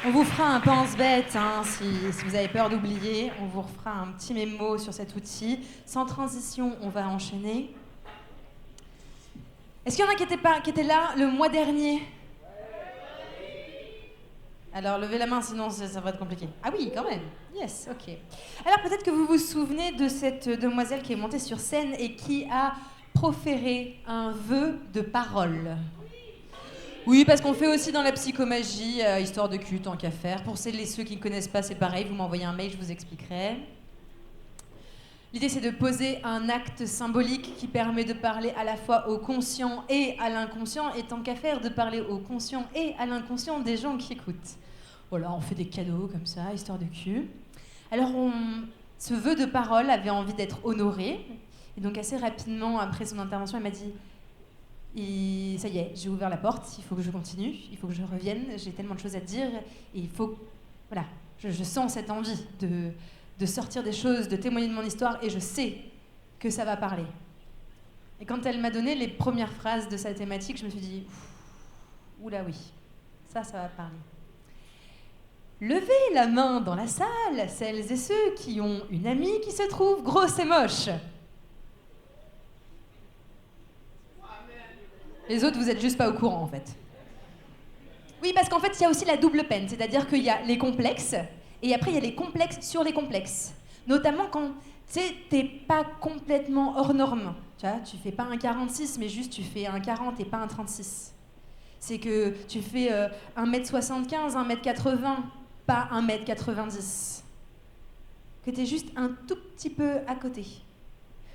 On vous fera un pense-bête, hein, si vous avez peur d'oublier. On vous refera un petit mémo sur cet outil. Sans transition, on va enchaîner. Est-ce qu'il y en a qui étaient là le mois dernier? Alors, levez la main, sinon ça va être compliqué. Ah oui, quand même. Yes, ok. Alors, peut-être que vous vous souvenez de cette demoiselle qui est montée sur scène et qui a proféré un vœu de parole. Oui, parce qu'on fait aussi dans la psychomagie, histoire de cul, tant qu'à faire. Pour celles et ceux qui ne connaissent pas, c'est pareil, vous m'envoyez un mail, je vous expliquerai. L'idée, c'est de poser un acte symbolique qui permet de parler à la fois au conscient et à l'inconscient, et tant qu'à faire, de parler au conscient et à l'inconscient des gens qui écoutent. Voilà, on fait des cadeaux comme ça, histoire de cul. Alors, ce vœu de parole avait envie d'être honoré, et donc assez rapidement, après son intervention, elle m'a dit... Ça y est, j'ai ouvert la porte, il faut que je continue, il faut que je revienne, j'ai tellement de choses à te dire, et il faut... Voilà, je sens cette envie de sortir des choses, de témoigner de mon histoire, et je sais que ça va parler. Et quand elle m'a donné les premières phrases de sa thématique, je me suis dit, oula oui, ça va parler. Levez la main dans la salle, celles et ceux qui ont une amie qui se trouve grosse et moche. Les autres, vous êtes juste pas au courant, en fait. Oui, parce qu'en fait, il y a aussi la double peine. C'est-à-dire qu'il y a les complexes, et après, il y a les complexes sur les complexes. Notamment quand, tu sais, t'es pas complètement hors norme. Tu vois, tu fais pas un 46, mais juste tu fais un 40 et pas un 36. C'est que tu fais 1m75, 1m80, pas 1m90. Que t'es juste un tout petit peu à côté.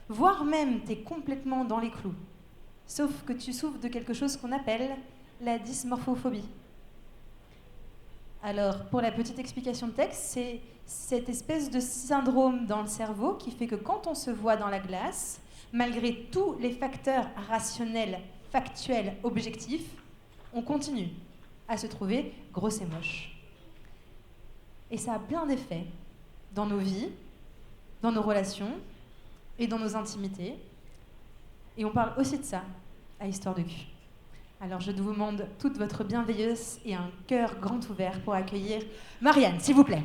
Voire même, t'es complètement dans les clous. Sauf que tu souffres de quelque chose qu'on appelle la dysmorphophobie. Alors, pour la petite explication de texte, c'est cette espèce de syndrome dans le cerveau qui fait que quand on se voit dans la glace, malgré tous les facteurs rationnels, factuels, objectifs, on continue à se trouver grosse et moche. Et ça a plein d'effets dans nos vies, dans nos relations et dans nos intimités. Et on parle aussi de ça à Histoire de cul. Alors je vous demande toute votre bienveillance et un cœur grand ouvert pour accueillir Marianne, s'il vous plaît.